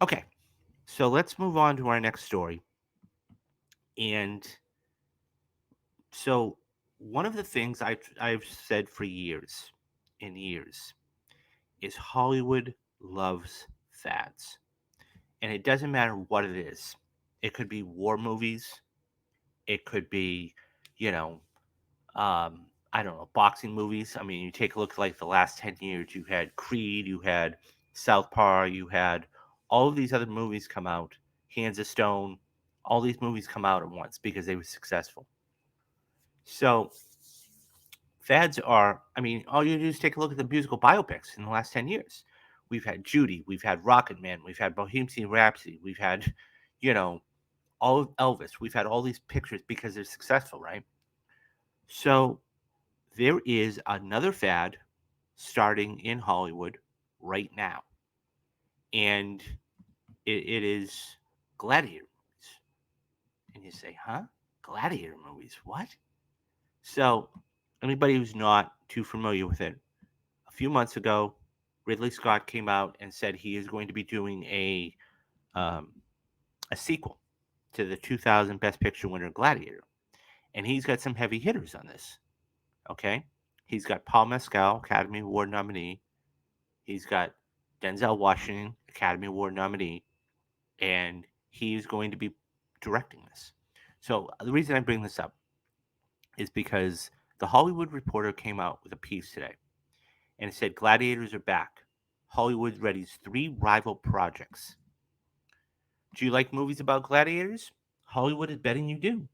Okay, so let's move on to our next story. And so, one of the things I've said for years and years is Hollywood loves fads, and it doesn't matter what it is. It could be war movies. It could be, you know, I don't know, boxing movies. I mean, you take a look like the last 10 years. You had Creed. You had Southpaw. You had all of these other movies come out. Hands of Stone. All these movies come out at once because they were successful. So fads are, I mean, all you do is take a look at the musical biopics in the last 10 years. We've had Judy, we've had Rocket Man, we've had Bohemian Rhapsody, we've had, you know, all of Elvis. We've had all these pictures because they're successful, right? So there is another fad starting in Hollywood right now, and it is Gladiator movies. And you say, huh? Gladiator movies? What? So, anybody who's not too familiar with it, a few months ago, Ridley Scott came out and said he is going to be doing um, a sequel to the 2000 Best Picture winner Gladiator, and he's got some heavy hitters on this. Okay, he's got Paul Mescal, Academy Award nominee. He's got Denzel Washington, Academy Award nominee, and he's going to be directing this. So the reason I bring this up is because the Hollywood Reporter came out with a piece today, and it said Gladiators are back. Hollywood readies three rival projects. Do you like movies about gladiators? Hollywood is betting you do.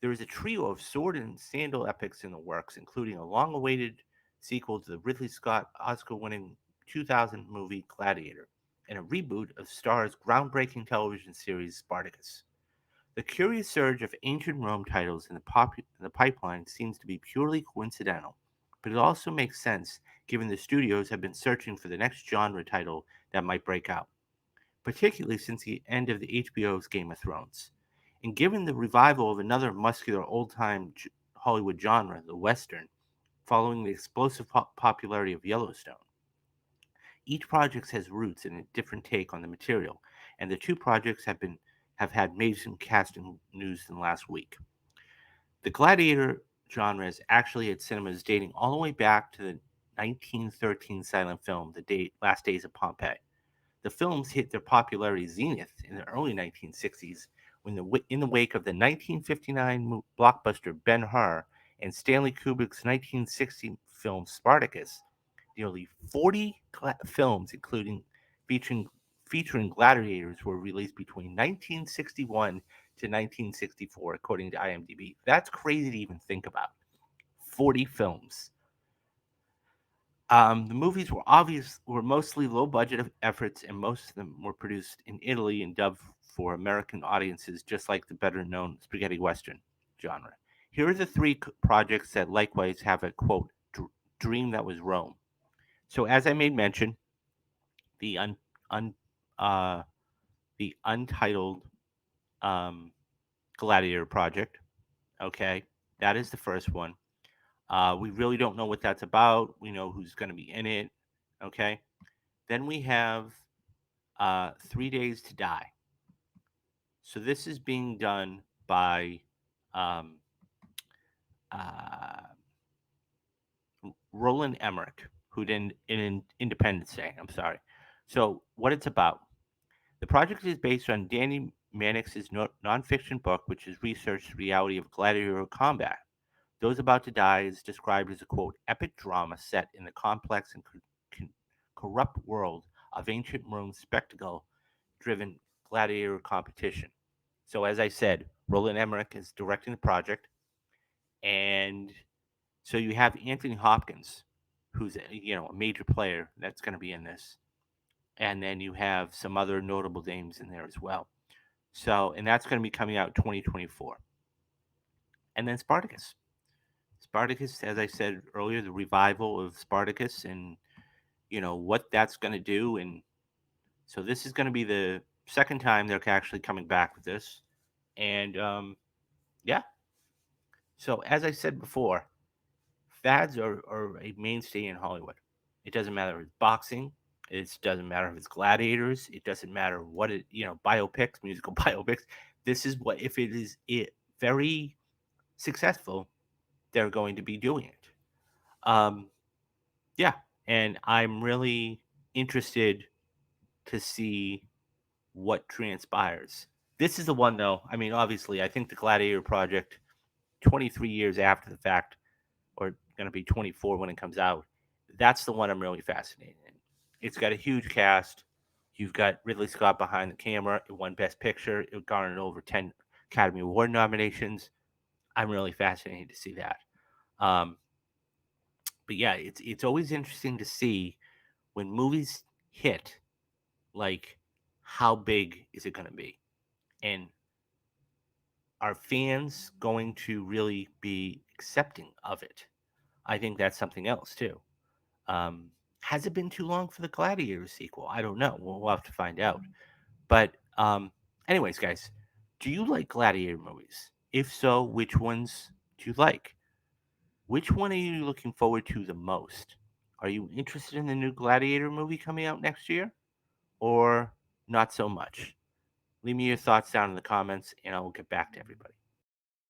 There is a trio of sword and sandal epics in the works, including a long awaited sequel to the Ridley Scott Oscar winning 2000 movie Gladiator, and a reboot of Star's groundbreaking television series Spartacus. The curious surge of ancient Rome titles in the pipeline seems to be purely coincidental, but it also makes sense given the studios have been searching for the next genre title that might break out, particularly since the end of the HBO's Game of Thrones. And given the revival of another muscular old time Hollywood genre, the Western, following the explosive popularity of Yellowstone, each project has roots in a different take on the material, and the two projects have had major casting news in the last week. The gladiator genre is actually at cinemas dating all the way back to the 1913 silent film, Last Days of Pompeii. The films hit their popularity zenith in the early 1960s when, in the wake of the 1959 blockbuster Ben-Hur and Stanley Kubrick's 1960 film Spartacus, nearly 40 films, including featuring featuring gladiators, were released between 1961 to 1964, according to IMDb. That's crazy to even think about. 40 films. The movies were mostly low budget efforts, and most of them were produced in Italy and dubbed for American audiences, just like the better known spaghetti western genre. Here are the three projects that likewise have a quote dream that was Rome. So, as I made mention, the un, uh, the untitled um, Gladiator project. Okay, that is the first one. We really don't know what that's about. We know who's going to be in it. Okay. Then we have 3 Days to Die. So this is being done by um, uh, Roland Emmerich, who did in Independence Day. I'm sorry. So what it's about? The project is based on Danny Mannix's nonfiction book, which has researched the reality of gladiator combat. Those About to Die is described as a quote epic drama set in the complex and corrupt world of ancient Rome spectacle driven gladiator competition. So, as I said, Roland Emmerich is directing the project, and so you have Anthony Hopkins, who's a major player that's going to be in this, and then you have some other notable names in there as well. So, and that's going to be coming out 2024, and then Spartacus. Spartacus, as I said earlier, the revival of Spartacus, and what that's going to do, and so this is going to be the second time they're actually coming back with this, and yeah. So as I said before, fads are a mainstay in Hollywood. It doesn't matter if it's boxing, It doesn't matter if it's gladiators. It doesn't matter what it, biopics, musical biopics. This is what, if it is very successful, they're going to be doing it. Um, yeah, and I'm really interested to see what transpires. This is the one, though. I mean, obviously, I think the Gladiator project, 23 years after the fact, or going to be 24 when it comes out, that's the one I'm really fascinated in. It's got a huge cast. You've got Ridley Scott behind the camera. It won Best Picture. It garnered over 10 Academy Award nominations. I'm really fascinated to see that. Um, but yeah, it's always interesting to see when movies hit, like, how big is it going to be, and are fans going to really be accepting of it? I think that's something else too. Um, has it been too long for the Gladiator sequel? I don't know. We'll have to find out. But anyways, guys, do you like Gladiator movies? If so, which ones do you like? Which one are you looking forward to the most? Are you interested in the new Gladiator movie coming out next year, or not so much? Leave me your thoughts down in the comments, and I will get back to everybody.